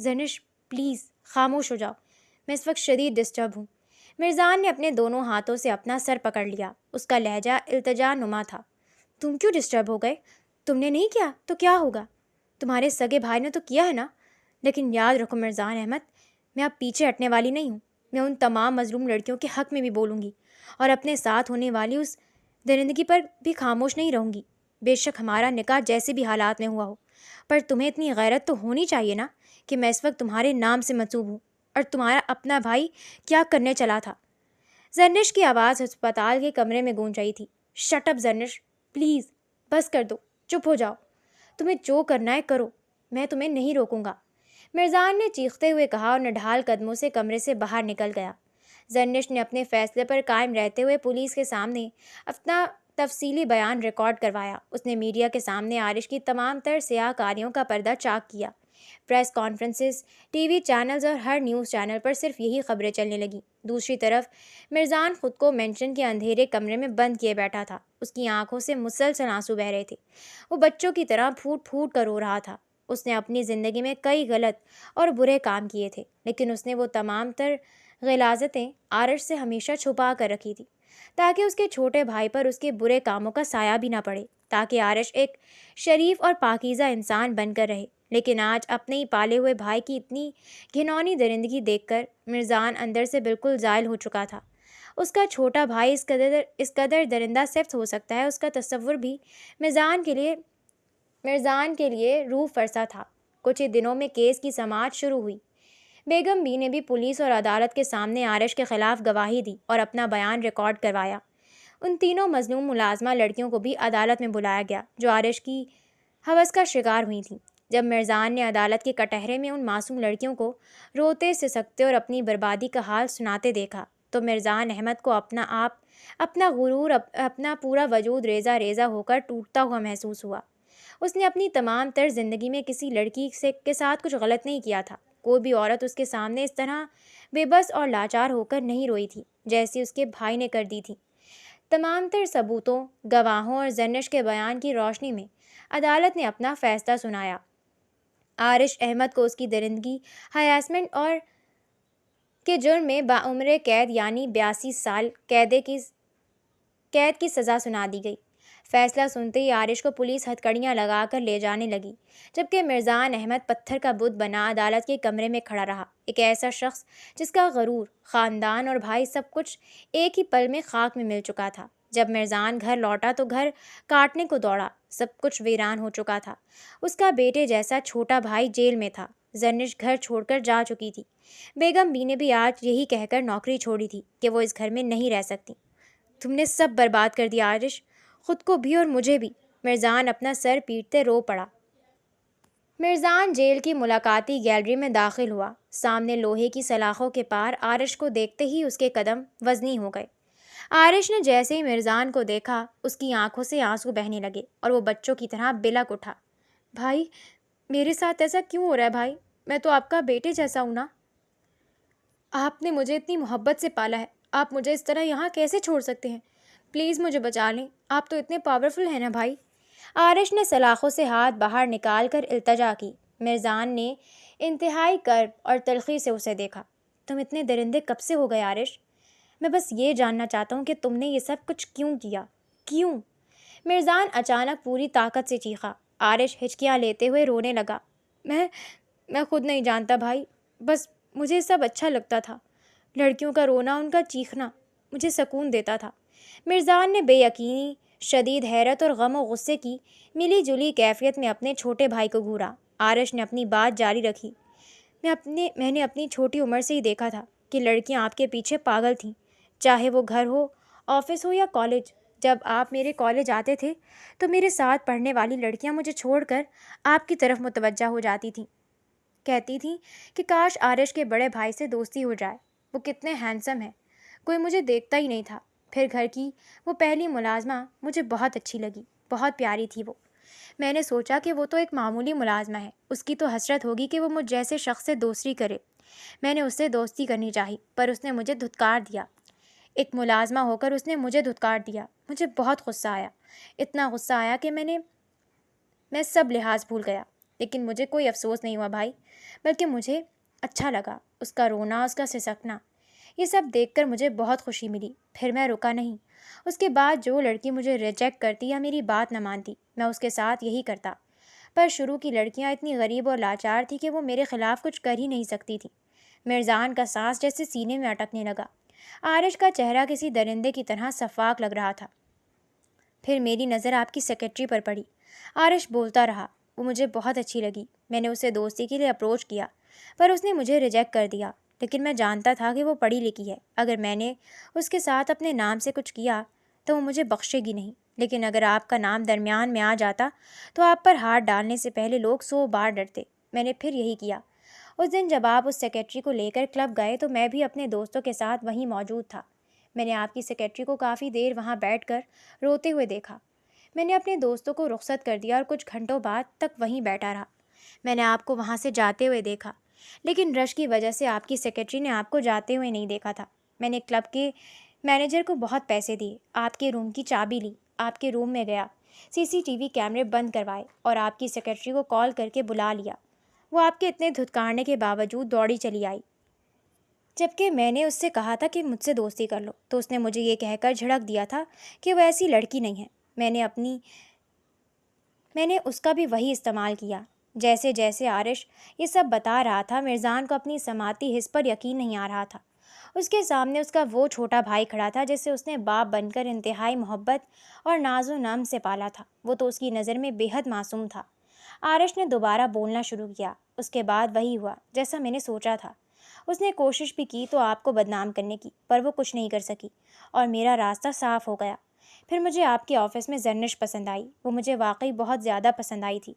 زرنش please خاموش ہو جاؤ، میں اس وقت شدید ڈسٹرب ہوں۔ مرزان نے اپنے دونوں ہاتھوں سے اپنا سر پکڑ لیا، اس کا لہجہ التجا نما تھا۔ تم کیوں ڈسٹرب ہو گئے؟ تم نے نہیں کیا تو کیا ہوگا؟ تمہارے سگے بھائی نے تو کیا ہے نا؟ لیکن یاد رکھو مرزان احمد، میں اب پیچھے ہٹنے والی نہیں ہوں۔ میں ان تمام مظلوم لڑکیوں کے حق میں بھی بولوں گی، اور اپنے ساتھ ہونے والی اس درندگی پر بھی خاموش نہیں رہوں گی۔ بے شک ہمارا نکاح جیسے بھی حالات میں ہوا ہو، پر تمہیں اتنی غیرت تو ہونی چاہیے نا کہ میں اس وقت تمہارے نام سے منسوب ہوں، اور تمہارا اپنا بھائی کیا کرنے چلا تھا؟ زرنش کی آواز ہسپتال کے کمرے میں گونج رہی تھی۔ شٹ اپ زرنش، پلیز بس کر دو، چپ ہو جاؤ، تمہیں جو کرنا ہے کرو، میں تمہیں نہیں روکوں گا، مرزان نے چیختے ہوئے کہا اور نڈھال قدموں سے کمرے سے باہر نکل گیا۔ زرنش نے اپنے فیصلے پر قائم رہتے ہوئے پولیس کے سامنے اپنا تفصیلی بیان ریکارڈ کروایا۔ اس نے میڈیا کے سامنے عارش کی تمام تر سیاہ کاریوں کا پردہ چاک کیا۔ Press conferences, T V channels اور ہر نیوز چینل پر صرف یہی خبریں چلنے لگیں۔ دوسری طرف مرزان خود کو مینشن کے اندھیرے کمرے میں بند کیے بیٹھا تھا۔ اس کی آنکھوں سے مسلسل آنسو بہہ رہے تھے، وہ بچوں کی طرح پھوٹ پھوٹ کر رو رہا تھا۔ اس نے اپنی زندگی میں کئی غلط اور برے کام کیے تھے، لیکن اس نے وہ تمام تر غلاظتیں عارش سے ہمیشہ چھپا کر رکھی تھی، تاکہ اس کے چھوٹے بھائی پر اس کے برے کاموں کا سایہ بھی نہ پڑے، تاکہ عارش ایک شریف اور پاکیزہ انسان بن کر رہے۔ لیکن آج اپنے ہی پالے ہوئے بھائی کی اتنی گھناؤنی درندگی دیکھ کر مرزان اندر سے بالکل زائل ہو چکا تھا۔ اس کا چھوٹا بھائی اس قدر درندہ صفت ہو سکتا ہے، اس کا تصور بھی مرزان کے لیے روح فرسا تھا۔ کچھ ہی دنوں میں کیس کی سماعت شروع ہوئی۔ بیگم بی نے بھی پولیس اور عدالت کے سامنے عارش کے خلاف گواہی دی اور اپنا بیان ریکارڈ کروایا۔ ان تینوں مظلوم ملازمہ لڑکیوں کو بھی عدالت میں بلایا گیا جو عارش کی ہوس کا شکار ہوئی تھیں۔ جب مرزان نے عدالت کے کٹہرے میں ان معصوم لڑکیوں کو روتے سسکتے اور اپنی بربادی کا حال سناتے دیکھا تو مرزان احمد کو اپنا غرور، اپنا پورا وجود ریزہ ریزہ ہو کر ٹوٹتا ہوا محسوس ہوا۔ اس نے اپنی تمام تر زندگی میں کسی لڑکی کے ساتھ کچھ غلط نہیں کیا تھا۔ کوئی بھی عورت اس کے سامنے اس طرح بے بس اور لاچار ہو کر نہیں روئی تھی جیسی اس کے بھائی نے کر دی تھی۔ تمام تر ثبوتوں، گواہوں اور زرنش کے بیان کی روشنی میں عدالت نے اپنا فیصلہ سنایا۔ عارش احمد کو اس کی درندگی، ہراسمنٹ اور کے جرم میں باعمر قید یعنی 82 سال قید کی سزا سنا دی گئی۔ فیصلہ سنتے ہی عارش کو پولیس ہتھکڑیاں لگا کر لے جانے لگی، جبکہ مرزان احمد پتھر کا بت بنا عدالت کے کمرے میں کھڑا رہا، ایک ایسا شخص جس کا غرور، خاندان اور بھائی سب کچھ ایک ہی پل میں خاک میں مل چکا تھا۔ جب مرزان گھر لوٹا تو گھر کاٹنے کو دوڑا، سب کچھ ویران ہو چکا تھا۔ اس کا بیٹے جیسا چھوٹا بھائی جیل میں تھا، زرنش گھر چھوڑ کر جا چکی تھی۔ بیگم بی نے بھی آج یہی کہہ کر نوکری چھوڑی تھی کہ وہ اس گھر میں نہیں رہ سکتی۔ تم نے سب برباد کر دیا عارش، خود کو بھی اور مجھے بھی، مرزان اپنا سر پیٹتے رو پڑا۔ مرزان جیل کی ملاقاتی گیلری میں داخل ہوا۔ سامنے لوہے کی سلاخوں کے پار عارش کو دیکھتے ہی اس کے قدم وزنی ہو گئے۔ عارش نے جیسے ہی مرزان کو دیکھا، اس کی آنکھوں سے آنسو بہنے لگے اور وہ بچوں کی طرح بلک اٹھا۔ بھائی، میرے ساتھ ایسا کیوں ہو رہا ہے بھائی؟ میں تو آپ کا بیٹے جیسا ہوں نا؟ آپ نے مجھے اتنی محبت سے پالا ہے، آپ مجھے اس طرح یہاں کیسے چھوڑ سکتے ہیں؟ پلیز مجھے بچا لیں، آپ تو اتنے پاورفل ہیں نا بھائی۔ عارش نے سلاخوں سے ہاتھ باہر نکال کر التجا کی۔ مرزان نے انتہائی کرب اور تلخی سے اسے دیکھا۔ تم اتنے درندے کب سے ہو گئے عارش؟ میں بس یہ جاننا چاہتا ہوں کہ تم نے یہ سب کچھ کیوں کیا؟ کیوں؟ مرزان اچانک پوری طاقت سے چیخا۔ عارش ہچکیاں لیتے ہوئے رونے لگا۔ میں خود نہیں جانتا بھائی، بس مجھے سب اچھا لگتا تھا۔ لڑکیوں کا رونا، ان کا چیخنا مجھے سکون دیتا تھا۔ مرزان نے بے یقینی، شدید حیرت اور غم و غصے کی ملی جلی کیفیت میں اپنے چھوٹے بھائی کو گھورا۔ عارش نے اپنی بات جاری رکھی۔ میں نے اپنی چھوٹی عمر سے ہی دیکھا تھا کہ لڑکیاں آپ کے پیچھے پاگل تھیں، چاہے وہ گھر ہو، آفس ہو یا کالج۔ جب آپ میرے کالج آتے تھے تو میرے ساتھ پڑھنے والی لڑکیاں مجھے چھوڑ کر آپ کی طرف متوجہ ہو جاتی تھیں، کہتی تھیں کہ کاش عارش کے بڑے بھائی سے دوستی ہو جائے، وہ کتنے ہینڈسم ہیں۔ کوئی مجھے دیکھتا ہی نہیں تھا۔ پھر گھر کی وہ پہلی ملازمہ مجھے بہت اچھی لگی، بہت پیاری تھی وہ۔ میں نے سوچا کہ وہ تو ایک معمولی ملازمہ ہے، اس کی تو حسرت ہوگی کہ وہ مجھ جیسے شخص سے دوستی کرے۔ میں نے اس سے دوستی کرنی چاہی، پر اس نے مجھے دھتکار دیا۔ ایک ملازمہ ہو کر اس نے مجھے دھتکار دیا۔ مجھے بہت غصہ آیا، اتنا غصہ آیا کہ میں سب لحاظ بھول گیا۔ لیکن مجھے کوئی افسوس نہیں ہوا بھائی، بلکہ مجھے اچھا لگا اس کا رونا، اس کا سسکنا، یہ سب دیکھ کر مجھے بہت خوشی ملی۔ پھر میں رکا نہیں۔ اس کے بعد جو لڑکی مجھے ریجیکٹ کرتی یا میری بات نہ مانتی، میں اس کے ساتھ یہی کرتا۔ پر شروع کی لڑکیاں اتنی غریب اور لاچار تھیں کہ وہ میرے خلاف کچھ کر ہی نہیں سکتی تھیں۔ مرزان کا سانس جیسے سینے میں اٹکنے لگا۔ عارش کا چہرہ کسی درندے کی طرح صفاق لگ رہا تھا۔ پھر میری نظر آپ کی سیکرٹری پر پڑی۔ عارش بولتا رہا۔ وہ مجھے بہت اچھی لگی۔ میں نے اسے دوستی کے لیے اپروچ کیا، پر اس نے مجھے ریجیکٹ کر دیا۔ لیکن میں جانتا تھا کہ وہ پڑھی لکھی ہے۔ اگر میں نے اس کے ساتھ اپنے نام سے کچھ کیا تو وہ مجھے بخشے گی نہیں۔ لیکن اگر آپ کا نام درمیان میں آ جاتا تو آپ پر ہاتھ ڈالنے سے پہلے لوگ 100 بار ڈرتے۔ میں نے پھر یہی کیا۔ اس دن جب آپ اس سیکرٹری کو لے کر کلب گئے تو میں بھی اپنے دوستوں کے ساتھ وہیں موجود تھا۔ میں نے آپ کی سیکرٹری کو کافی دیر وہاں بیٹھ کر روتے ہوئے دیکھا۔ میں نے اپنے دوستوں کو رخصت کر دیا اور کچھ گھنٹوں بعد تک وہیں بیٹھا رہا۔ میں نے آپ کو وہاں سے جاتے ہوئے دیکھا، لیکن رش کی وجہ سے آپ کی سیکرٹری نے آپ کو جاتے ہوئے نہیں دیکھا تھا۔ میں نے کلب کے مینیجر کو بہت پیسے دیے، آپ کے روم کی چابی لی، آپ کے روم میں گیا، CCTV کیمرے بند کروائے اور آپ کی سیکرٹری کو کال کر کے بلا لیا۔ وہ آپ کے اتنے دھتکارنے کے باوجود دوڑی چلی آئی۔ جبکہ میں نے اس سے کہا تھا کہ مجھ سے دوستی کر لو، تو اس نے مجھے یہ کہہ کر جھڑک دیا تھا کہ وہ ایسی لڑکی نہیں ہے۔ میں نے اس کا بھی وہی استعمال کیا۔ جیسے جیسے عارش یہ سب بتا رہا تھا، مرزان کو اپنی سماعتی حس پر یقین نہیں آ رہا تھا۔ اس کے سامنے اس کا وہ چھوٹا بھائی کھڑا تھا جسے اس نے باپ بن کر انتہائی محبت اور ناز و نم سے پالا تھا۔ وہ تو اس کی نظر میں بے حد معصوم تھا۔ عارش نے دوبارہ بولنا شروع کیا۔ اس کے بعد وہی ہوا جیسا میں نے سوچا تھا۔ اس نے کوشش بھی کی تو آپ کو بدنام کرنے کی، پر وہ کچھ نہیں کر سکی اور میرا راستہ صاف ہو گیا۔ پھر مجھے آپ کے آفس میں زرنش پسند آئی۔ وہ مجھے واقعی بہت زیادہ پسند آئی تھی۔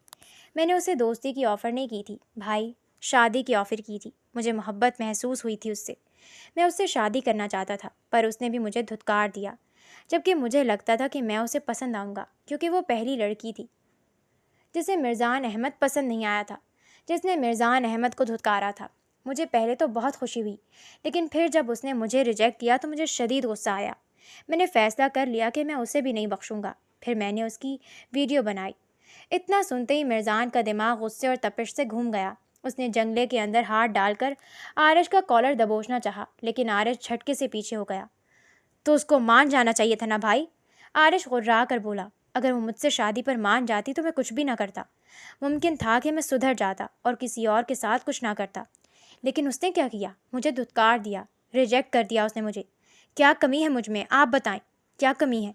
میں نے اسے دوستی کی آفر نہیں کی تھی بھائی، شادی کی آفر کی تھی۔ مجھے محبت محسوس ہوئی تھی اس سے۔ میں اس سے شادی کرنا چاہتا تھا، پر اس نے بھی مجھے دھتکار دیا، جبکہ مجھے لگتا تھا کہ میں اسے پسند آؤں گا، کیونکہ وہ پہلی لڑکی تھی جسے مرزان احمد پسند نہیں آیا تھا، جس نے مرزان احمد کو دھتکارا تھا۔ مجھے پہلے تو بہت خوشی ہوئی، لیکن پھر جب اس نے مجھے ریجیکٹ کیا تو مجھے شدید غصہ آیا۔ میں نے فیصلہ کر لیا کہ میں اسے بھی نہیں بخشوں گا۔ پھر میں نے اس کی ویڈیو بنائی۔ اتنا سنتے ہی مرزان کا دماغ غصے اور تپش سے گھوم گیا۔ اس نے جنگلے کے اندر ہاتھ ڈال کر عارش کا کالر دبوچنا چاہا، لیکن عارش جھٹکے سے پیچھے ہو گیا۔ تو اس کو مان جانا چاہیے تھا نا بھائی، عارش غرا کر بولا۔ اگر وہ مجھ سے شادی پر مان جاتی تو میں کچھ بھی نہ کرتا۔ ممکن تھا کہ میں سدھر جاتا اور کسی اور کے ساتھ کچھ نہ کرتا، لیکن اس نے کیا کیا؟ مجھے دھتکار دیا، ریجیکٹ کر دیا اس نے مجھے۔ کیا کمی ہے مجھ میں؟ آپ بتائیں، کیا کمی ہے؟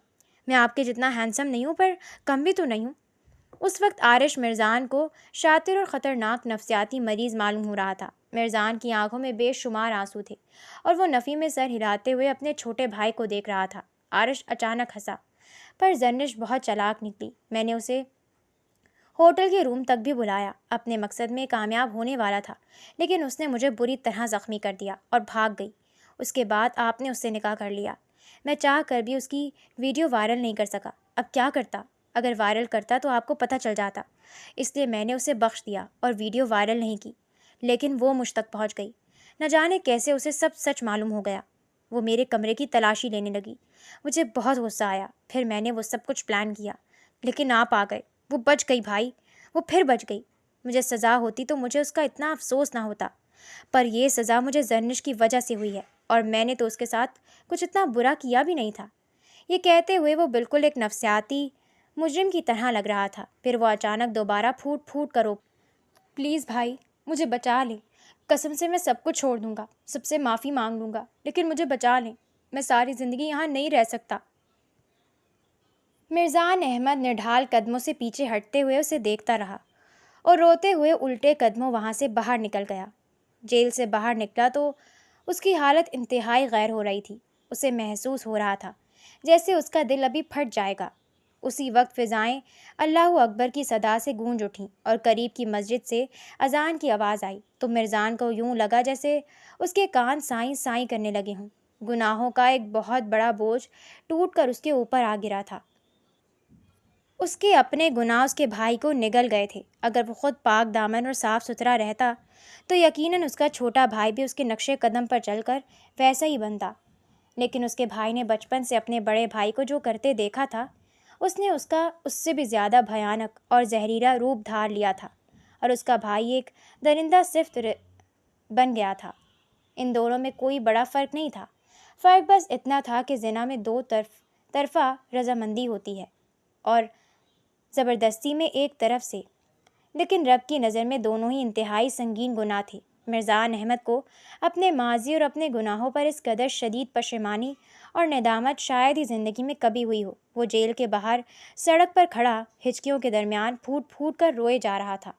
میں آپ کے جتنا ہینڈسم نہیں ہوں، پر کم بھی تو نہیں ہوں۔ اس وقت عارش مرزان کو شاطر اور خطرناک نفسیاتی مریض معلوم ہو رہا تھا۔ مرزان کی آنکھوں میں بے شمار آنسو تھے اور وہ نفی میں سر ہلاتے ہوئے اپنے چھوٹے بھائی کو دیکھ رہا تھا۔ عارش اچانک ہنسا، پر زرنش بہت چالاک نکلی۔ میں نے اسے ہوٹل کے روم تک بھی بلایا، اپنے مقصد میں کامیاب ہونے والا تھا، لیکن اس نے مجھے بری طرح زخمی کر دیا اور بھاگ گئی۔ اس کے بعد آپ نے اس سے نکاح کر لیا۔ میں چاہ کر بھی اس کی ویڈیو وائرل نہیں کر سکا۔ اب کیا کرتا؟ اگر وائرل کرتا تو آپ کو پتہ چل جاتا، اس لیے میں نے اسے بخش دیا اور ویڈیو وائرل نہیں کی۔ لیکن وہ مجھ تک پہنچ گئی۔ نہ جانے کیسے اسے سب سچ معلوم ہو گیا۔ وہ میرے کمرے کی تلاشی لینے لگی۔ مجھے بہت غصہ آیا۔ پھر میں نے وہ سب کچھ پلان کیا، لیکن آپ آ گئے۔ وہ بچ گئی بھائی، وہ پھر بچ گئی۔ مجھے سزا ہوتی تو مجھے اس کا اتنا افسوس نہ ہوتا، پر یہ سزا مجھے زرنش کی وجہ سے ہوئی ہے، اور میں نے تو اس کے ساتھ کچھ اتنا برا کیا بھی نہیں تھا۔ یہ کہتے ہوئے وہ بالکل ایک نفسیاتی مجرم کی طرح لگ رہا تھا۔ پھر وہ اچانک دوبارہ پھوٹ پھوٹ کر رو، پلیز بھائی مجھے بچا لیں، قسم سے میں سب کچھ چھوڑ دوں گا، سب سے معافی مانگ لوں گا، لیکن مجھے بچا لیں، میں ساری زندگی یہاں نہیں رہ سکتا۔ مرزان احمد نڈھال قدموں سے پیچھے ہٹتے ہوئے اسے دیکھتا رہا اور روتے ہوئے الٹے قدموں وہاں سے باہر نکل گیا۔ جیل سے باہر نکلا تو اس کی حالت انتہائی غیر ہو رہی تھی۔ اسے محسوس ہو رہا تھا جیسے اس کا دل ابھی پھٹ جائے گا۔ اسی وقت فضائیں اللہ اکبر کی صدا سے گونج اٹھیں اور قریب کی مسجد سے اذان کی آواز آئی تو مرزان کو یوں لگا جیسے اس کے کان سائیں سائیں کرنے لگے ہوں۔ گناہوں کا ایک بہت بڑا بوجھ ٹوٹ کر اس کے اوپر آ گرا تھا۔ اس کے اپنے گناہ اس کے بھائی کو نگل گئے تھے۔ اگر وہ خود پاک دامن اور صاف ستھرا رہتا تو یقیناً اس کا چھوٹا بھائی بھی اس کے نقش قدم پر چل کر ویسا ہی بنتا، لیکن اس کے بھائی نے بچپن سے اپنے بڑے بھائی کو جو کرتے دیکھا تھا، اس نے اس کا اس سے بھی زیادہ بھیانک اور زہریلا روپ دھار لیا تھا۔ اور اس کا بھائی ایک درندہ صفت بن گیا تھا۔ ان دونوں میں کوئی بڑا فرق نہیں تھا، فرق بس اتنا تھا کہ زنا میں دو طرفہ رضامندی ہوتی ہے اور زبردستی میں ایک طرف سے، لیکن رب کی نظر میں دونوں ہی انتہائی سنگین گناہ تھے۔ مرزان احمد کو اپنے ماضی اور اپنے گناہوں پر اس قدر شدید پشیمانی اور ندامت شاید ہی زندگی میں کبھی ہوئی ہو۔ وہ جیل کے باہر سڑک پر کھڑا ہچکیوں کے درمیان پھوٹ پھوٹ کر روئے جا رہا تھا۔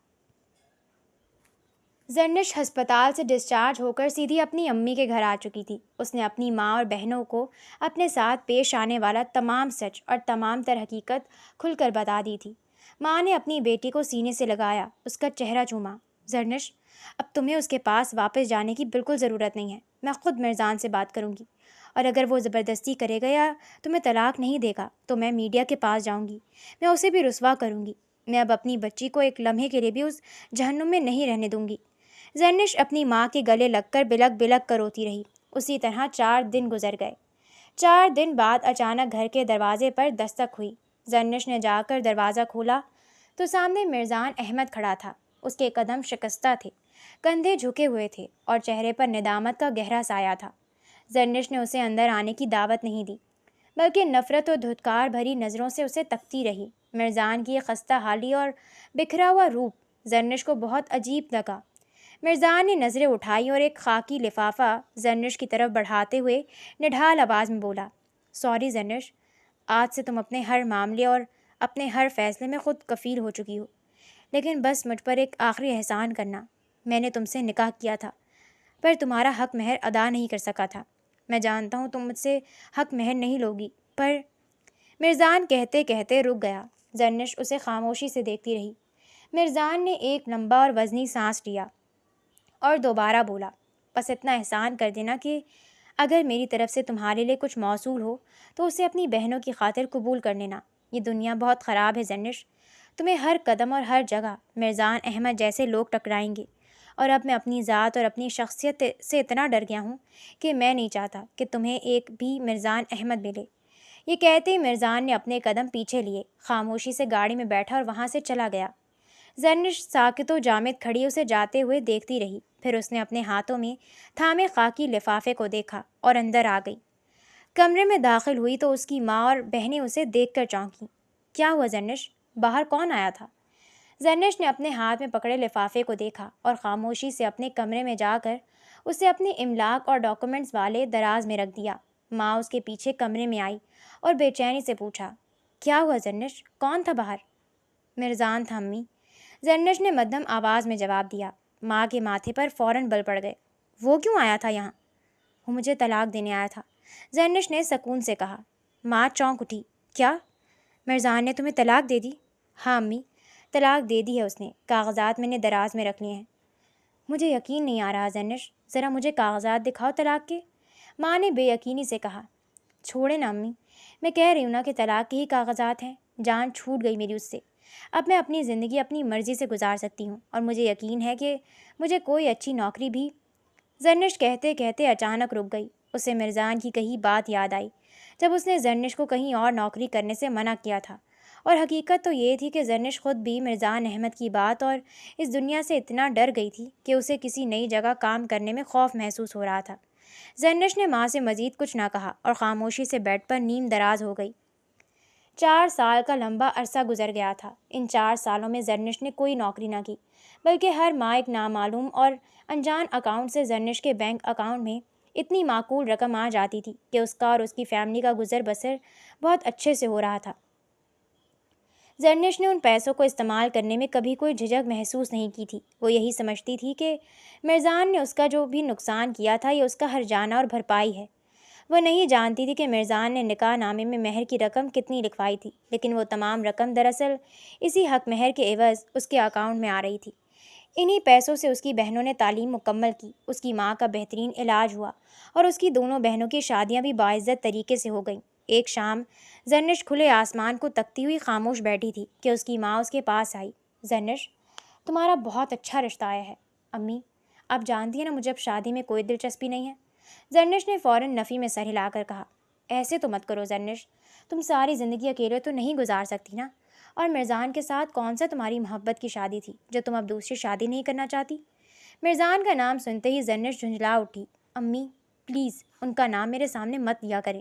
زرنش ہسپتال سے ڈسچارج ہو کر سیدھی اپنی امی کے گھر آ چکی تھی۔ اس نے اپنی ماں اور بہنوں کو اپنے ساتھ پیش آنے والا تمام سچ اور تمام تر حقیقت کھل کر بتا دی تھی۔ ماں نے اپنی بیٹی کو سینے سے لگایا، اس کا چہرہ چوما۔ زرنش، اب تمہیں اس کے پاس واپس جانے کی بالکل ضرورت نہیں ہے۔ میں خود مرزان سے بات کروں گی، اور اگر وہ زبردستی کرے گا یا تمہیں طلاق نہیں دے گا تو میں میڈیا کے پاس جاؤں گی، میں اسے بھی رسوا کروں گی۔ میں اب اپنی بچی کو ایک لمحے کے لیے بھی اس جہنم میں نہیں رہنے دوں گی۔ زرنش اپنی ماں کے گلے لگ کر بلک بلک کر روتی رہی۔ اسی طرح 4 دن گزر گئے۔ 4 دن بعد اچانک گھر کے دروازے پر دستک ہوئی۔ زرنش نے جا کر دروازہ کھولا تو سامنے مرزان احمد کھڑا تھا۔ اس کے قدم شکستہ تھے، کندھے جھکے ہوئے تھے اور چہرے پر ندامت کا گہرا سایہ تھا۔ زرنش نے اسے اندر آنے کی دعوت نہیں دی، بلکہ نفرت و دھتکار بھری نظروں سے اسے تکتی رہی۔ مرزان کی یہ خستہ حالی اور بکھرا ہوا روپ زرنش کو بہت عجیب لگا۔ مرزان نے نظریں اٹھائی اور ایک خاکی لفافہ زرنش کی طرف بڑھاتے ہوئے نڈھال آواز میں بولا، سوری زرنش، آج سے تم اپنے ہر معاملے اور اپنے ہر فیصلے میں خود کفیل ہو چکی ہو، لیکن بس مجھ پر ایک آخری احسان کرنا۔ میں نے تم سے نکاح کیا تھا پر تمہارا حق مہر ادا نہیں کر سکا تھا۔ میں جانتا ہوں تم مجھ سے حق مہر نہیں لوگی، پر مرزان کہتے کہتے رک گیا۔ زرنش اسے خاموشی سے دیکھتی رہی۔ مرزان نے ایک لمبا اور وزنی سانس لیا اور دوبارہ بولا، بس اتنا احسان کر دینا کہ اگر میری طرف سے تمہارے لیے کچھ موصول ہو تو اسے اپنی بہنوں کی خاطر قبول کر لینا۔ یہ دنیا بہت خراب ہے زرنش، تمہیں ہر قدم اور ہر جگہ مرزان احمد جیسے لوگ ٹکرائیں گے، اور اب میں اپنی ذات اور اپنی شخصیت سے اتنا ڈر گیا ہوں کہ میں نہیں چاہتا کہ تمہیں ایک بھی مرزان احمد ملے۔ یہ کہتے ہی مرزان نے اپنے قدم پیچھے لیے، خاموشی سے گاڑی میں بیٹھا اور وہاں سے چلا گیا۔ زرنش ساکت و جامد کھڑی اسے جاتے ہوئے دیکھتی رہی، پھر اس نے اپنے ہاتھوں میں تھامے خاکی لفافے کو دیکھا اور اندر آ گئی۔ کمرے میں داخل ہوئی تو اس کی ماں اور بہنیں اسے دیکھ کر چونکیں۔ کیا ہوا زرنش؟ باہر کون آیا تھا؟ زرنش نے اپنے ہاتھ میں پکڑے لفافے کو دیکھا اور خاموشی سے اپنے کمرے میں جا کر اسے اپنے املاک اور ڈاکومنٹس والے دراز میں رکھ دیا۔ ماں اس کے پیچھے کمرے میں آئی اور بے چینی سے پوچھا، کیا ہوا زرنش؟ کون تھا باہر؟ مرزان تھا امی، زرنش نے مدھم آواز میں جواب دیا۔ ماں کے ماتھے پر فوراً بل پڑ گئے۔ وہ کیوں آیا تھا یہاں؟ وہ مجھے طلاق دینے آیا تھا، زرنش نے سکون سے کہا۔ ماں چونک اٹھی۔ کیا؟ مرزان نے تمہیں طلاق دے دی؟ ہاں امی، طلاق دے دی ہے اس نے، کاغذات میں نے دراز میں رکھ لیے ہیں۔ مجھے یقین نہیں آ رہا زرنش، ذرا مجھے کاغذات دکھاؤ طلاق کے، ماں نے بے یقینی سے کہا۔ چھوڑے نا امی، میں کہہ رہی ہوں نا کہ طلاق کے ہی کاغذات ہیں، جان چھوٹ گئی میری اس سے۔ اب میں اپنی زندگی اپنی مرضی سے گزار سکتی ہوں، اور مجھے یقین ہے کہ مجھے کوئی اچھی نوکری بھی۔ زرنش کہتے کہتے اچانک رک گئی۔ اسے مرزان کی کہی بات یاد آئی جب اس نے زرنش کو کہیں اور نوکری کرنے سے منع کیا تھا، اور حقیقت تو یہ تھی کہ زرنش خود بھی مرزان احمد کی بات اور اس دنیا سے اتنا ڈر گئی تھی کہ اسے کسی نئی جگہ کام کرنے میں خوف محسوس ہو رہا تھا۔ زرنش نے ماں سے مزید کچھ نہ کہا اور خاموشی سے بیڈ پر نیم دراز ہو گئی۔ 4 سال کا لمبا عرصہ گزر گیا تھا۔ ان 4 سالوں میں زرنش نے کوئی نوکری نہ کی، بلکہ ہر ماہ ایک نامعلوم اور انجان اکاؤنٹ سے زرنش کے بینک اکاؤنٹ میں اتنی معقول رقم آ جاتی تھی کہ اس کا اور اس کی فیملی کا گزر بسر بہت اچھے سے ہو رہا تھا۔ زرنش نے ان پیسوں کو استعمال کرنے میں کبھی کوئی جھجک محسوس نہیں کی تھی۔ وہ یہی سمجھتی تھی کہ مرزان نے اس کا جو بھی نقصان کیا تھا یہ اس کا ہرجانہ اور بھرپائی ہے۔ وہ نہیں جانتی تھی کہ مرزان نے نکاح نامے میں مہر کی رقم کتنی لکھوائی تھی، لیکن وہ تمام رقم دراصل اسی حق مہر کے عوض اس کے اکاؤنٹ میں آ رہی تھی۔ انہی پیسوں سے اس کی بہنوں نے تعلیم مکمل کی، اس کی ماں کا بہترین علاج ہوا، اور اس کی دونوں بہنوں کی شادیاں بھی باعزت طریقے سے ہو گئیں۔ ایک شام زرنش کھلے آسمان کو تکتی ہوئی خاموش بیٹھی تھی کہ اس کی ماں اس کے پاس آئی۔ زرنش، تمہارا بہت اچھا رشتہ آیا ہے۔ امی، آپ جانتی ہیں نا مجھے اب شادی میں کوئی دلچسپی نہیں ہے۔ زرنش نے فوراً نفی میں سر ہلا کر کہا، ایسے تو مت کرو زرنش، تم ساری زندگی اکیلے تو نہیں گزار سکتی نا، اور مرزان کے ساتھ کون سا تمہاری محبت کی شادی تھی جو تم اب دوسری شادی نہیں کرنا چاہتی؟ مرزان کا نام سنتے ہی زرنش جھنجھلا اٹھی۔ امی پلیز ان کا نام میرے سامنے مت لیا کریں۔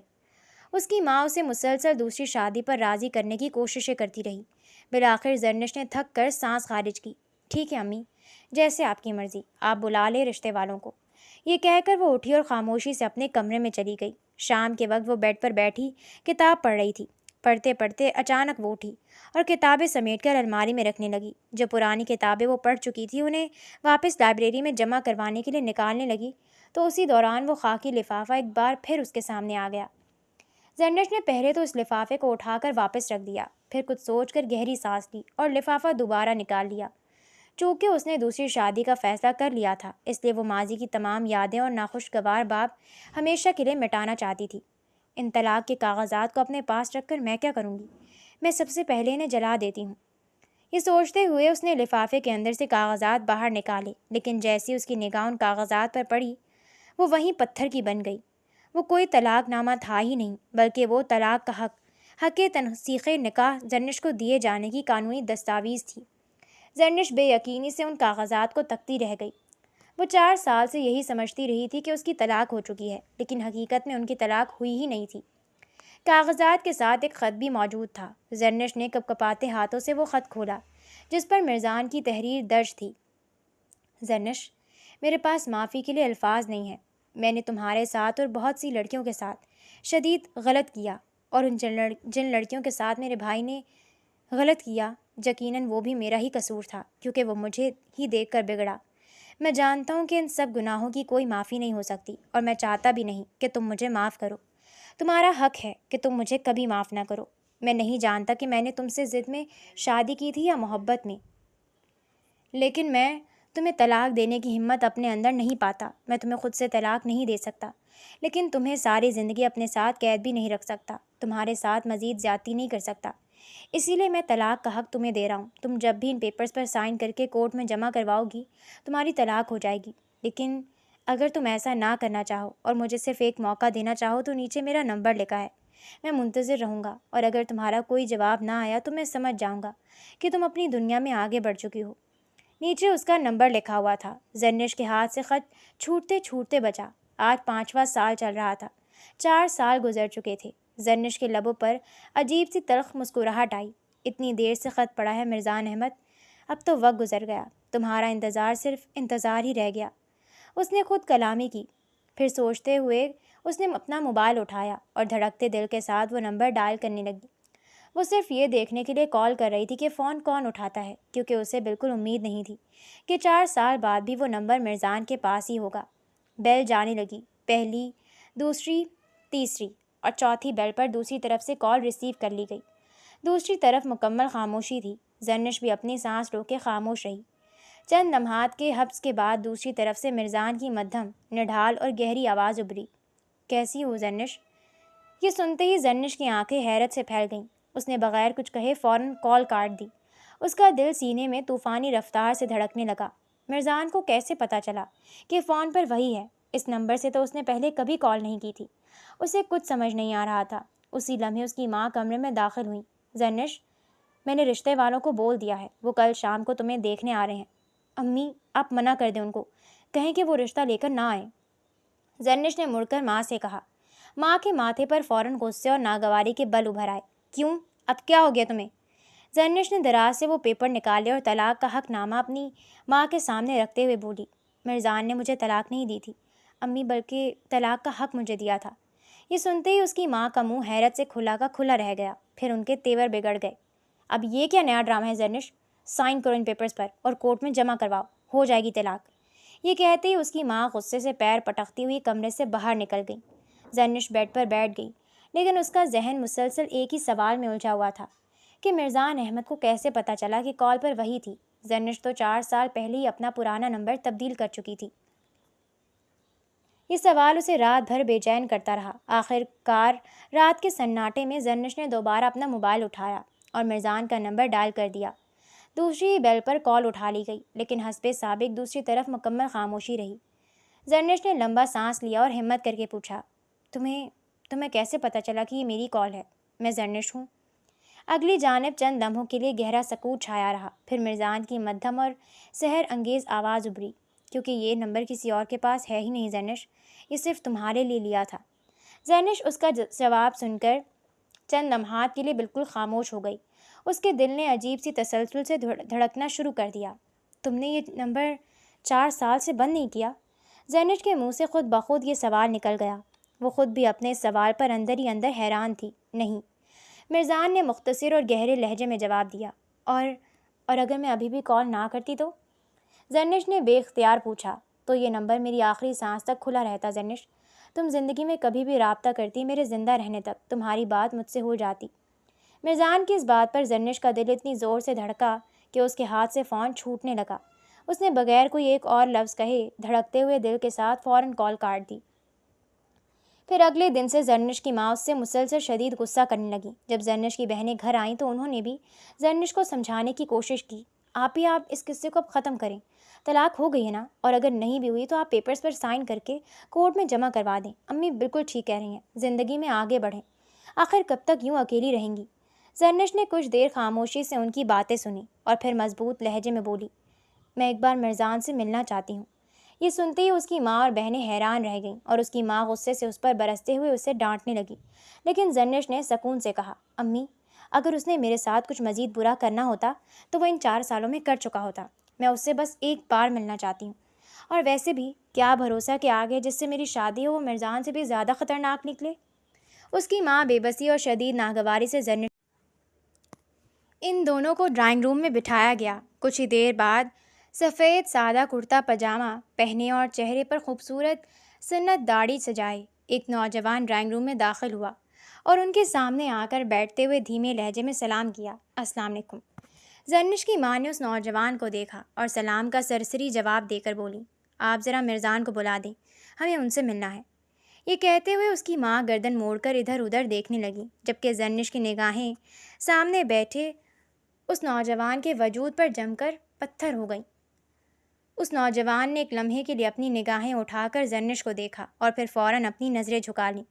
اس کی ماں اسے مسلسل دوسری شادی پر راضی کرنے کی کوششیں کرتی رہی۔ بالآخر زرنش نے تھک کر سانس خارج کی۔ ٹھیک ہے امی، جیسے آپ کی مرضی، آپ بلا لیں رشتے والوں کو۔ یہ کہہ کر وہ اٹھی اور خاموشی سے اپنے کمرے میں چلی گئی۔ شام کے وقت وہ بیڈ پر بیٹھی کتاب پڑھ رہی تھی۔ پڑھتے پڑھتے اچانک وہ اٹھی اور کتابیں سمیٹ کر الماری میں رکھنے لگی۔ جو پرانی کتابیں وہ پڑھ چکی تھی انہیں واپس لائبریری میں جمع کروانے کے لیے نکالنے لگی تو اسی دوران وہ خاکی لفافہ ایک بار پھر اس کے سامنے آ گیا۔ زرنش نے پہلے تو اس لفافے کو اٹھا کر واپس رکھ دیا، پھر کچھ سوچ کر گہری سانس لی اور لفافہ دوبارہ نکال لیا۔ چونکہ اس نے دوسری شادی کا فیصلہ کر لیا تھا، اس لیے وہ ماضی کی تمام یادیں اور ناخوشگوار باب ہمیشہ کے لیے مٹانا چاہتی تھی۔ ان طلاق کے کاغذات کو اپنے پاس رکھ کر میں کیا کروں گی؟ میں سب سے پہلے انہیں جلا دیتی ہوں۔ یہ سوچتے ہوئے اس نے لفافے کے اندر سے کاغذات باہر نکالے، لیکن جیسی اس کی نگاہ ان کاغذات پر پڑی وہ وہیں پتھر کی بن گئی۔ وہ کوئی طلاق نامہ تھا ہی نہیں، بلکہ وہ طلاق کا حق تنسیخ نکاح زرنش کو دیے جانے کی قانونی دستاویز تھی۔ زرنش بے یقینی سے ان کاغذات کو تکتی رہ گئی۔ وہ 4 سال سے یہی سمجھتی رہی تھی کہ اس کی طلاق ہو چکی ہے، لیکن حقیقت میں ان کی طلاق ہوئی ہی نہیں تھی۔ کاغذات کے ساتھ ایک خط بھی موجود تھا۔ زرنش نے کپکپاتے ہاتھوں سے وہ خط کھولا جس پر مرزان کی تحریر درج تھی۔ زرنش، میرے پاس معافی کے لیے الفاظ نہیں ہیں۔ میں نے تمہارے ساتھ اور بہت سی لڑکیوں کے ساتھ شدید غلط کیا، اور جن لڑکیوں کے ساتھ میرے بھائی نے غلط کیا یقیناً وہ بھی میرا ہی قصور تھا، کیونکہ وہ مجھے ہی دیکھ کر بگڑا۔ میں جانتا ہوں کہ ان سب گناہوں کی کوئی معافی نہیں ہو سکتی، اور میں چاہتا بھی نہیں کہ تم مجھے معاف کرو۔ تمہارا حق ہے کہ تم مجھے کبھی معاف نہ کرو۔ میں نہیں جانتا کہ میں نے تم سے ضد میں شادی کی تھی یا محبت میں، لیکن میں تمہیں طلاق دینے کی ہمت اپنے اندر نہیں پاتا۔ میں تمہیں خود سے طلاق نہیں دے سکتا، لیکن تمہیں ساری زندگی اپنے ساتھ قید بھی نہیں رکھ سکتا، تمہارے ساتھ مزید زیادتی نہیں کر سکتا۔ اسی لیے میں طلاق کا حق تمہیں دے رہا ہوں۔ تم جب بھی ان پیپرز پر سائن کر کے کورٹ میں جمع کرواؤ گی تمہاری طلاق ہو جائے گی، لیکن اگر تم ایسا نہ کرنا چاہو اور مجھے صرف ایک موقع دینا چاہو تو نیچے میرا نمبر لکھا ہے، میں منتظر رہوں گا، اور اگر تمہارا کوئی جواب نہ آیا تو میں سمجھ جاؤں گا کہ تم اپنی دنیا میں آگے بڑھ چکی ہو۔ نیچے اس کا نمبر لکھا ہوا تھا۔ زرنش کے ہاتھ سے خط چھوٹتے چھوٹتے بچا۔ آج 5واں سال چل رہا تھا۔ 4 سال گزر چکے تھے۔ زرنش کے لبوں پر عجیب سی تلخ مسکراہٹ آئی۔ اتنی دیر سے خط پڑھا ہے مرزان احمد، اب تو وقت گزر گیا، تمہارا انتظار صرف انتظار ہی رہ گیا۔ اس نے خود کلامی کی، پھر سوچتے ہوئے اس نے اپنا موبائل اٹھایا اور دھڑکتے دل کے ساتھ وہ نمبر ڈائل کرنے لگی۔ وہ صرف یہ دیکھنے کے لیے کال کر رہی تھی کہ فون کون اٹھاتا ہے، کیونکہ اسے بالکل امید نہیں تھی کہ 4 سال بعد بھی وہ نمبر مرزان کے پاس ہی ہوگا۔ بیل جانے لگی، پہلی، دوسری، تیسری اور چوتھی بیل پر دوسری طرف سے کال ریسیو کر لی گئی۔ دوسری طرف مکمل خاموشی تھی۔ زرنش بھی اپنی سانس روکے خاموش رہی۔ چند لمحات کے حبس کے بعد دوسری طرف سے مرزان کی مدھم، نڈھال اور گہری آواز ابھری۔ کیسی ہو زرنش؟ یہ سنتے ہی زرنش کی آنکھیں حیرت سے پھیل گئیں۔ اس نے بغیر کچھ کہے فوراً کال کاٹ دی۔ اس کا دل سینے میں طوفانی رفتار سے دھڑکنے لگا۔ مرزان کو کیسے پتہ چلا کہ فون پر وہی ہے؟ اس نمبر سے تو اس نے پہلے کبھی کال نہیں کی تھی۔ اسے کچھ سمجھ نہیں آ رہا تھا۔ اسی لمحے اس کی ماں کمرے میں داخل ہوئی۔ زرنش، میں نے رشتے والوں کو بول دیا ہے، وہ کل شام کو تمہیں دیکھنے آ رہے ہیں۔ امی، آپ منع کر دیں ان کو، کہیں کہ وہ رشتہ لے کر نہ آئیں۔ زرنش نے مڑ کر ماں سے کہا۔ ماں کے ماتھے پر فوراً غصے اور ناگواری کے بل ابھر آئے۔ کیوں؟ اب کیا ہو گیا تمہیں؟ زرنش نے دراز سے وہ پیپر نکالے اور طلاق کا حق نامہ اپنی ماں کے سامنے رکھتے ہوئے بولی۔ مرزان نے مجھے طلاق نہیں دی تھی امی، بلکہ طلاق کا حق مجھے دیا تھا۔ یہ سنتے ہی اس کی ماں کا منہ حیرت سے کھلا کا کھلا رہ گیا، پھر ان کے تیور بگڑ گئے۔ اب یہ کیا نیا ڈرامہ ہے زرنش؟ سائن کرو ان پیپرز پر اور کورٹ میں جمع کرواؤ، ہو جائے گی طلاق۔ یہ کہتے ہی اس کی ماں غصے سے پیر پٹکتی ہوئی کمرے سے باہر نکل گئی۔ زرنش بیڈ پر بیٹھ گئی، لیکن اس کا ذہن مسلسل ایک ہی سوال میں الجھا ہوا تھا کہ مرزان احمد کو کیسے پتہ چلا کہ کال پر وہی تھی؟ زرنش تو 4 سال پہلے ہی اپنا پرانا نمبر تبدیل کر چکی تھی۔ یہ سوال اسے رات بھر بے چین کرتا رہا۔ آخر کار رات کے سناٹے میں زرنش نے دوبارہ اپنا موبائل اٹھایا اور مرزان کا نمبر ڈائل کر دیا۔ دوسری بیل پر کال اٹھا لی گئی، لیکن حسب سابق دوسری طرف مکمل خاموشی رہی۔ زرنش نے لمبا سانس لیا اور ہمت کر کے پوچھا، تمہیں کیسے پتہ چلا کہ یہ میری کال ہے؟ میں زرنش ہوں۔ اگلی جانب چند لمحوں کے لیے گہرا سکوت چھایا رہا، پھر مرزان کی مدھم اور سحر انگیز آواز ابھری، کیونکہ یہ نمبر کسی اور کے پاس ہے ہی نہیں زینش، یہ صرف تمہارے لیے لیا تھا۔ زینش اس کا جواب سن کر چند لمحات کے لیے بالکل خاموش ہو گئی۔ اس کے دل نے عجیب سی تسلسل سے دھڑکنا شروع کر دیا۔ تم نے یہ نمبر 4 سال سے بند نہیں کیا؟ زینش کے منہ سے خود بخود یہ سوال نکل گیا۔ وہ خود بھی اپنے اس سوال پر اندر ہی اندر حیران تھی۔ نہیں، مرزان نے مختصر اور گہرے لہجے میں جواب دیا۔ اور اگر میں ابھی بھی کال نہ کرتی تو؟ زینش نے بے اختیار پوچھا۔ تو یہ نمبر میری آخری سانس تک کھلا رہتا زینش۔ تم زندگی میں کبھی بھی رابطہ کرتی، میرے زندہ رہنے تک تمہاری بات مجھ سے ہو جاتی۔ مرزان کی اس بات پر زینش کا دل اتنی زور سے دھڑکا کہ اس کے ہاتھ سے فون چھوٹنے لگا۔ اس نے بغیر کوئی ایک اور لفظ کہے دھڑکتے ہوئے دل کے ساتھ فوراً کال کاٹ دی۔ پھر اگلے دن سے زینش کی ماں اس سے مسلسل شدید غصہ کرنے لگی۔ جب زینش کی بہنیں گھر آئیں تو انہوں نے بھی زینش کو سمجھانے کی کوشش کی۔ آپ اس قصے کو اب ختم کریں، طلاق ہو گئی ہے نا، اور اگر نہیں بھی ہوئی تو آپ پیپرز پر سائن کر کے کورٹ میں جمع کروا دیں۔ امی بالکل ٹھیک کہہ رہی ہیں، زندگی میں آگے بڑھیں، آخر کب تک یوں اکیلی رہیں گی؟ زینش نے کچھ دیر خاموشی سے ان کی باتیں سنی اور پھر مضبوط لہجے میں بولی، میں ایک بار مرزان سے ملنا چاہتی ہوں۔ یہ سنتے ہی اس کی ماں اور بہنیں حیران رہ گئیں اور اس کی ماں غصے سے اس پر برستے ہوئے اسے ڈانٹنے لگی، لیکن زینش نے سکون سے کہا، امی اگر اس نے میرے ساتھ کچھ مزید برا کرنا ہوتا تو وہ ان 4 سالوں میں کر چکا ہوتا۔ میں اس سے بس ایک بار ملنا چاہتی ہوں، اور ویسے بھی کیا بھروسہ کہ آگے جس سے میری شادی ہو وہ مرزان سے بھی زیادہ خطرناک نکلے۔ اس کی ماں بے بسی اور شدید ناگواری سے زینش ان دونوں کو ڈرائنگ روم میں بٹھایا گیا۔ کچھ ہی دیر بعد سفید سادہ کرتا پاجامہ پہنے اور چہرے پر خوبصورت سنت داڑھی سجائے ایک نوجوان ڈرائنگ روم میں داخل ہوا اور ان کے سامنے آ کر بیٹھتے ہوئے دھیمے لہجے میں سلام کیا، السلام علیکم۔ زینش کی ماں نے اس نوجوان کو دیکھا اور سلام کا سرسری جواب دے کر بولی، آپ ذرا مرزان کو بلا دیں، ہمیں ان سے ملنا ہے۔ یہ کہتے ہوئے اس کی ماں گردن موڑ کر ادھر ادھر دیکھنے لگی، جبکہ زینش کی نگاہیں سامنے بیٹھے اس نوجوان کے وجود پر جم کر پتھر ہو گئیں۔ اس نوجوان نے ایک لمحے کے لیے اپنی نگاہیں اٹھا کر زینش کو دیکھا اور پھر فوراً اپنی نظریں جھکا لیں۔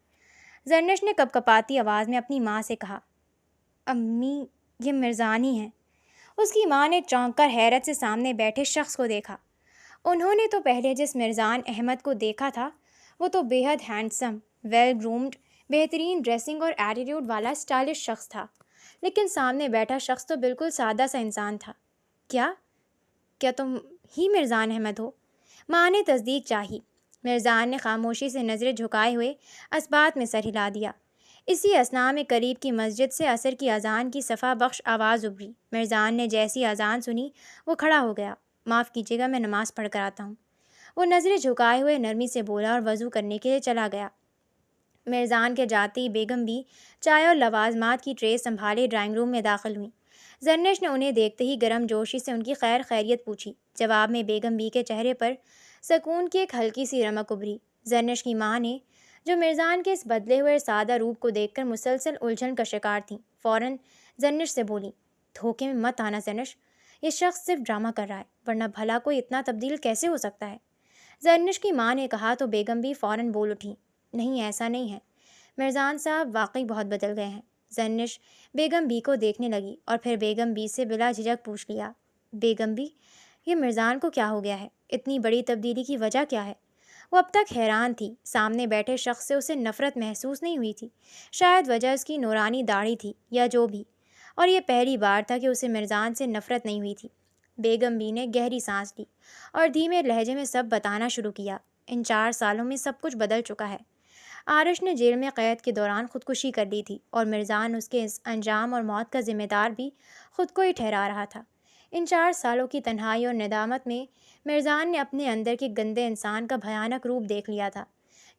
زینش نے کپکپاتی آواز میں اپنی ماں سے کہا، امی یہ مرزان ہی ہیں۔ اس کی ماں نے چونک کر حیرت سے سامنے بیٹھے شخص کو دیکھا۔ انہوں نے تو پہلے جس مرزان احمد کو دیکھا تھا وہ تو بے حد ہینڈسم، ویل گرومڈ، بہترین ڈریسنگ اور ایٹیٹیوڈ والا اسٹائلش شخص تھا، لیکن سامنے بیٹھا شخص تو بالکل سادہ سا انسان تھا۔ کیا تم ہی مرزان احمد ہو؟ ماں نے تصدیق چاہی۔ مرزان نے خاموشی سے نظریں جھکائے ہوئے اثبات میں سر ہلا دیا۔ اسی اثنا میں قریب کی مسجد سے عصر کی اذان کی صفا بخش آواز ابھری۔ مرزان نے جیسی اذان سنی وہ کھڑا ہو گیا، معاف کیجیے گا میں نماز پڑھ کر آتا ہوں۔ وہ نظریں جھکائے ہوئے نرمی سے بولا اور وضو کرنے کے لیے چلا گیا۔ مرزان کے جاتے ہی بیگم بھی چائے اور لوازمات کی ٹرے سنبھالے ڈرائنگ روم میں داخل ہوئیں۔ زینش نے انہیں دیکھتے ہی گرم جوشی سے ان کی خیر خیریت پوچھی۔ جواب میں بیگم بی کے چہرے پر سکون کی ایک ہلکی سی رمق ابھری۔ زینش کی ماں نے، جو مرزان کے اس بدلے ہوئے سادہ روپ کو دیکھ کر مسلسل الجھن کا شکار تھیں، فوراً زینش سے بولی، دھوکے میں مت آنا زینش، یہ شخص صرف ڈرامہ کر رہا ہے، ورنہ بھلا کوئی اتنا تبدیل کیسے ہو سکتا ہے؟ زینش کی ماں نے کہا تو بیگم بھی فوراً بول اٹھی، نہیں ایسا نہیں ہے، مرزان صاحب واقعی بہت بدل گئے ہیں۔ زینش بیگم بی کو دیکھنے لگی اور پھر بیگم بی سے بلا جھجک پوچھ لیا، بیگم بی یہ مرزان کو کیا ہو گیا ہے؟ اتنی بڑی تبدیلی کی وجہ کیا ہے؟ وہ اب تک حیران تھی، سامنے بیٹھے شخص سے اسے نفرت محسوس نہیں ہوئی تھی، شاید وجہ اس کی نورانی داڑھی تھی یا جو بھی، اور یہ پہلی بار تھا کہ اسے مرزان سے نفرت نہیں ہوئی تھی۔ بیگم بی نے گہری سانس لی اور دھیمے لہجے میں سب بتانا شروع کیا، ان 4 سالوں میں سب کچھ بدل چکا ہے۔ عارش نے جیل میں قید کے دوران خودکشی کر لی تھی اور مرزان اس کے اس انجام اور موت کا ذمہ دار بھی خود کو ہی ٹھہرا رہا تھا۔ ان 4 سالوں کی تنہائی اور ندامت میں مرزان نے اپنے اندر کے گندے انسان کا بھیانک روپ دیکھ لیا تھا،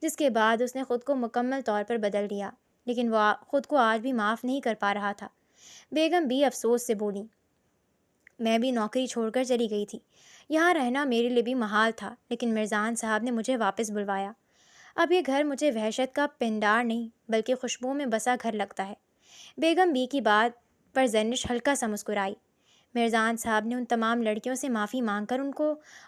جس کے بعد اس نے خود کو مکمل طور پر بدل دیا، لیکن وہ خود کو آج بھی معاف نہیں کر پا رہا تھا۔ بیگم بھی افسوس سے بولی، میں بھی نوکری چھوڑ کر چلی گئی تھی، یہاں رہنا میرے لیے بھی محال تھا، لیکن مرزان صاحب نے مجھے واپس بلوایا۔ اب یہ گھر مجھے وحشت کا پنڈار نہیں بلکہ خوشبو میں بسا گھر لگتا ہے۔ بیگم بی کی بات پر زینش ہلکا سا مسکرائی۔ مرزان صاحب نے ان تمام لڑکیوں سے معافی مانگ کر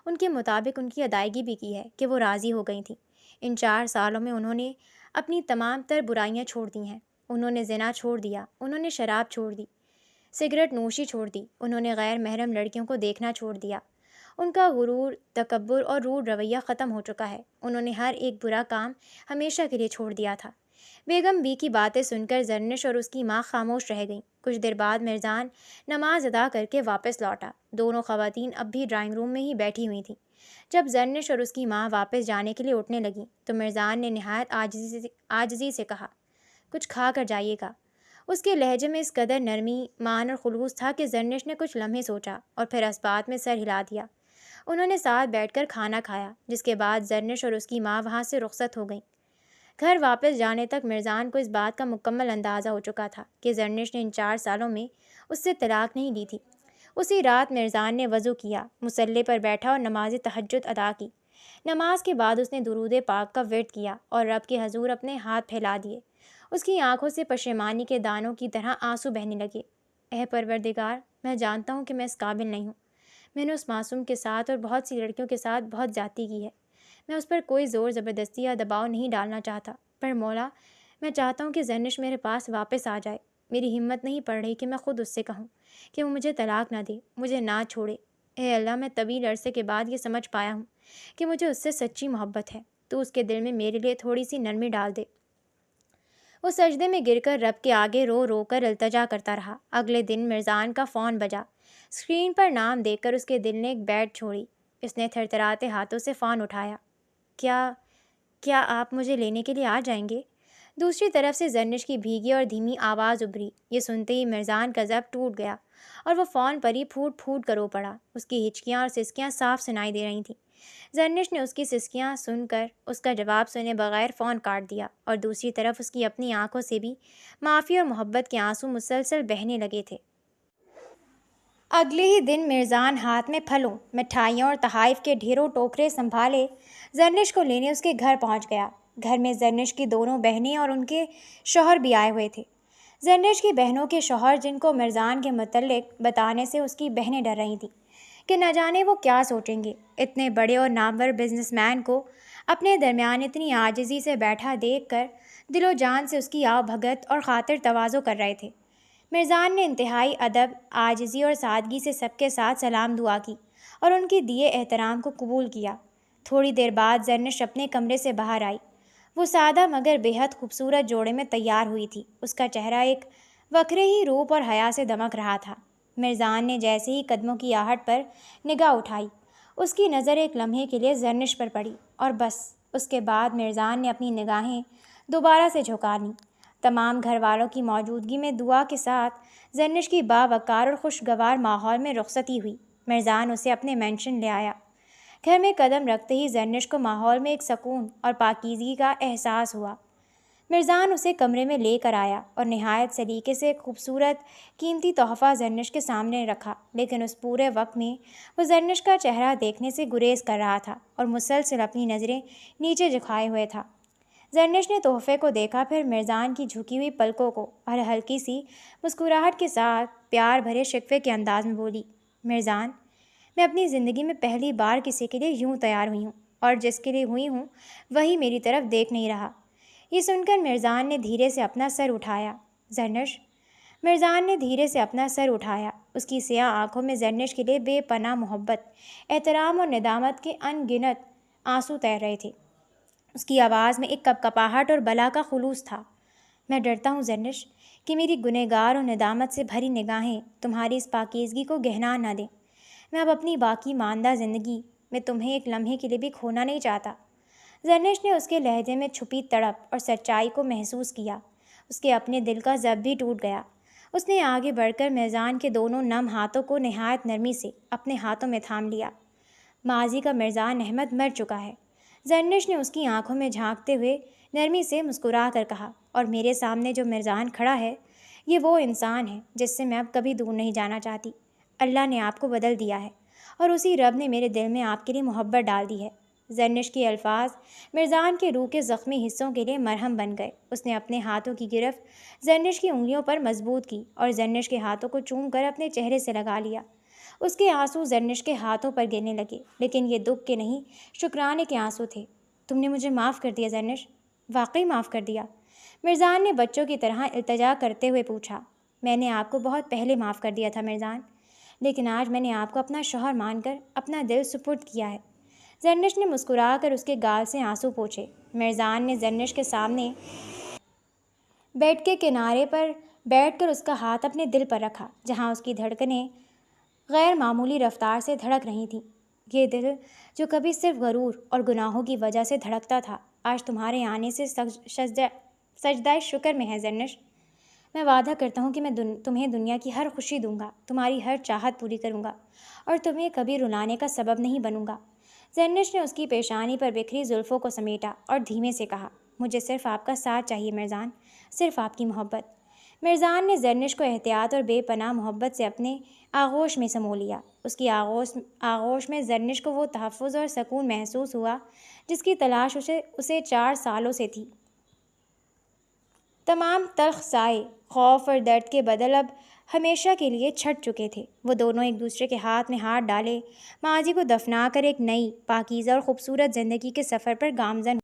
ان کے مطابق ان کی ادائیگی بھی کی ہے کہ وہ راضی ہو گئی تھیں۔ ان 4 سالوں میں انہوں نے اپنی تمام تر برائیاں چھوڑ دی ہیں، انہوں نے زنا چھوڑ دیا، انہوں نے شراب چھوڑ دی، سگریٹ نوشی چھوڑ دی، انہوں نے غیر محرم لڑکیوں کو دیکھنا چھوڑ دیا، ان کا غرور، تکبر اور روڈ رویہ ختم ہو چکا ہے، انہوں نے ہر ایک برا کام ہمیشہ کے لیے چھوڑ دیا تھا۔ بیگم بی کی باتیں سن کر زرنش اور اس کی ماں خاموش رہ گئیں۔ کچھ دیر بعد مرزان نماز ادا کر کے واپس لوٹا۔ دونوں خواتین اب بھی ڈرائنگ روم میں ہی بیٹھی ہوئی تھیں۔ جب زرنش اور اس کی ماں واپس جانے کے لیے اٹھنے لگیں تو مرزان نے نہایت عاجزی سے کہا، کچھ کھا کر جائیے گا۔ اس کے لہجے میں اس قدر نرمی، مان اور خلوص تھا کہ زرنش نے کچھ لمحے سوچا اور پھر اسبات میں سر ہلا دیا۔ انہوں نے ساتھ بیٹھ کر کھانا کھایا، جس کے بعد زرنش اور اس کی ماں وہاں سے رخصت ہو گئیں۔ گھر واپس جانے تک مرزان کو اس بات کا مکمل اندازہ ہو چکا تھا کہ زرنش نے ان 4 سالوں میں اس سے طلاق نہیں لی تھی۔ اسی رات مرزان نے وضو کیا، مصلی پر بیٹھا اور نماز تہجد ادا کی۔ نماز کے بعد اس نے درود پاک کا ورد کیا اور رب کے حضور اپنے ہاتھ پھیلا دیے۔ اس کی آنکھوں سے پشیمانی کے دانوں کی طرح آنسو بہنے لگے۔ اے پروردگار، میں جانتا ہوں کہ میں اس قابل نہیں ہوں۔ میں نے اس معصوم کے ساتھ اور بہت سی لڑکیوں کے ساتھ بہت زیادتی کی ہے۔ میں اس پر کوئی زور زبردستی یا دباؤ نہیں ڈالنا چاہتا، پر مولا، میں چاہتا ہوں کہ زرنش میرے پاس واپس آ جائے۔ میری ہمت نہیں پڑ رہی کہ میں خود اس سے کہوں کہ وہ مجھے طلاق نہ دے، مجھے نہ چھوڑے۔ اے اللہ، میں طویل عرصے کے بعد یہ سمجھ پایا ہوں کہ مجھے اس سے سچی محبت ہے، تو اس کے دل میں میرے لیے تھوڑی سی نرمی ڈال دے۔ وہ سجدے میں گر کر رب کے آگے رو رو کر التجا کرتا رہا۔ اگلے دن مرزان کا فون بجا۔ اسکرین پر نام دیکھ کر اس کے دل نے ایک بیٹ چھوڑی۔ اس نے تھرتھراتے ہاتھوں سے فون اٹھایا۔ کیا آپ مجھے لینے کے لیے آ جائیں گے؟ دوسری طرف سے زرنش کی بھیگی اور دھیمی آواز ابھری۔ یہ سنتے ہی مرزان کا ضبط ٹوٹ گیا اور وہ فون پر ہی پھوٹ پھوٹ کر رو پڑا۔ اس کی ہچکیاں اور سسکیاں صاف سنائی دے رہی تھیں۔ زرنش نے اس کی سسکیاں سن کر اس کا جواب سنے بغیر فون کاٹ دیا اور دوسری طرف اس کی اپنی آنکھوں سے بھی معافی اور محبت کے آنسو مسلسل بہنے لگے تھے۔ اگلے ہی دن مرزان ہاتھ میں پھلوں، مٹھائیوں اور تحائف کے ڈھیروں ٹوکرے سنبھالے زرنش کو لینے اس کے گھر پہنچ گیا۔ گھر میں زرنش کی دونوں بہنیں اور ان کے شوہر بھی آئے ہوئے تھے۔ زرنش کی بہنوں کے شوہر، جن کو مرزان کے متعلق بتانے سے اس کی بہنیں ڈر رہی تھیں کہ نہ جانے وہ کیا سوچیں گے، اتنے بڑے اور نامور بزنس مین کو اپنے درمیان اتنی عاجزی سے بیٹھا دیکھ کر دل و جان سے اس کی آؤ بھگت اور خاطر تواضع کر رہے تھے۔ مرزان نے انتہائی ادب، عاجزی اور سادگی سے سب کے ساتھ سلام دعا کی اور ان کے دیے احترام کو قبول کیا۔ تھوڑی دیر بعد زرنش اپنے کمرے سے باہر آئی۔ وہ سادہ مگر بے حد خوبصورت جوڑے میں تیار ہوئی تھی۔ اس کا چہرہ ایک وکھرے ہی روپ اور حیا سے دمک رہا تھا۔ مرزان نے جیسے ہی قدموں کی آہٹ پر نگاہ اٹھائی، اس کی نظر ایک لمحے کے لیے زرنش پر پڑی اور بس اس کے بعد مرزان نے اپنی نگاہیں دوبارہ سے جھکا لیں۔ تمام گھر والوں کی موجودگی میں دعا کے ساتھ زرنش کی باوقار اور خوشگوار ماحول میں رخصتی ہوئی۔ مرزان اسے اپنے مینشن لے آیا۔ گھر میں قدم رکھتے ہی زرنش کو ماحول میں ایک سکون اور پاکیزگی کا احساس ہوا۔ مرزان اسے کمرے میں لے کر آیا اور نہایت سلیقے سے ایک خوبصورت قیمتی تحفہ زرنش کے سامنے رکھا، لیکن اس پورے وقت میں وہ زرنش کا چہرہ دیکھنے سے گریز کر رہا تھا اور مسلسل اپنی نظریں نیچے جھکائے ہوئے تھا۔ زرنش نے تحفے کو دیکھا، پھر مرزان کی جھکی ہوئی پلکوں کو اور ہلکی سی مسکراہٹ کے ساتھ پیار بھرے شکوے کے انداز میں بولی، مرزان، میں اپنی زندگی میں پہلی بار کسی کے لیے یوں تیار ہوئی ہوں، اور جس کے لیے ہوئی ہوں وہی میری طرف دیکھ نہیں رہا۔ یہ سن کر مرزان نے دھیرے سے اپنا سر اٹھایا۔ زرنش، مرزان نے دھیرے سے اپنا سر اٹھایا۔ اس کی سیاہ آنکھوں میں زرنش کے لیے بے پناہ محبت، احترام اور ندامت کے ان گنت آنسو تیر رہے تھے۔ اس کی آواز میں ایک کپکپاہٹ اور بلا کا خلوص تھا۔ میں ڈرتا ہوں زرنش کہ میری گنہگار اور ندامت سے بھری نگاہیں تمہاری اس پاکیزگی کو گہنا نہ دیں۔ میں اب اپنی باقی ماندہ زندگی میں تمہیں ایک لمحے کے لیے بھی کھونا نہیں چاہتا۔ زرنش نے اس کے لہجے میں چھپی تڑپ اور سچائی کو محسوس کیا۔ اس کے اپنے دل کا ضبط بھی ٹوٹ گیا۔ اس نے آگے بڑھ کر مرزان کے دونوں نم ہاتھوں کو نہایت نرمی سے اپنے ہاتھوں میں تھام لیا۔ ماضی کا مرزان احمد مر چکا ہے، زرنش نے اس کی آنکھوں میں جھانکتے ہوئے نرمی سے مسکرا کر کہا، اور میرے سامنے جو مرزان کھڑا ہے، یہ وہ انسان ہے جس سے میں اب کبھی دور نہیں جانا چاہتی۔ اللہ نے آپ کو بدل دیا ہے اور اسی رب نے میرے دل میں آپ کے لیے محبت ڈال دی ہے۔ زرنش کے الفاظ مرزان کے روح کے زخمی حصوں کے لیے مرہم بن گئے۔ اس نے اپنے ہاتھوں کی گرفت زرنش کی انگلیوں پر مضبوط کی اور زرنش کے ہاتھوں کو چوم کر اپنے چہرے سے لگا لیا۔ اس کے آنسو زرنش کے ہاتھوں پر گرنے لگے، لیکن یہ دکھ کے نہیں، شکرانے کے آنسو تھے۔ تم نے مجھے معاف کر دیا زرنش؟ واقعی معاف کر دیا؟ مرزان نے بچوں کی طرح التجا کرتے ہوئے پوچھا۔ میں نے آپ کو بہت پہلے معاف کر دیا تھا مرزان، لیکن آج میں نے آپ کو اپنا شوہر مان کر اپنا دل سپرد کیا ہے۔ زرنش نے مسکرا کر اس کے گال سے آنسو پوچھے۔ مرزان نے زرنش کے سامنے بیڈ کے کنارے پر بیٹھ کر اس کا ہاتھ اپنے دل پر رکھا، جہاں اس کی دھڑکنیں غیر معمولی رفتار سے دھڑک رہی تھیں۔ یہ دل جو کبھی صرف غرور اور گناہوں کی وجہ سے دھڑکتا تھا، آج تمہارے آنے سے سجدہ شکر میں ہے زرنش۔ میں وعدہ کرتا ہوں کہ میں تمہیں دنیا کی ہر خوشی دوں گا، تمہاری ہر چاہت پوری کروں گا اور تمہیں کبھی رلانے کا سبب نہیں بنوں گا۔ زرنش نے اس کی پیشانی پر بکھری زلفوں کو سمیٹا اور دھیمے سے کہا، مجھے صرف آپ کا ساتھ چاہیے مرزان، صرف آپ کی محبت۔ مرزان نے زرنش کو احتیاط اور بے پناہ محبت سے اپنے آغوش میں سمو لیا۔ اس کی آغوش میں زرنش کو وہ تحفظ اور سکون محسوس ہوا جس کی تلاش اسے 4 سالوں سے تھی۔ تمام تلخ سائے، خوف اور درد کے بدل اب ہمیشہ کے لیے چھٹ چکے تھے۔ وہ دونوں ایک دوسرے کے ہاتھ میں ہاتھ ڈالے ماضی کو دفنا کر ایک نئی، پاکیزہ اور خوبصورت زندگی کے سفر پر گامزن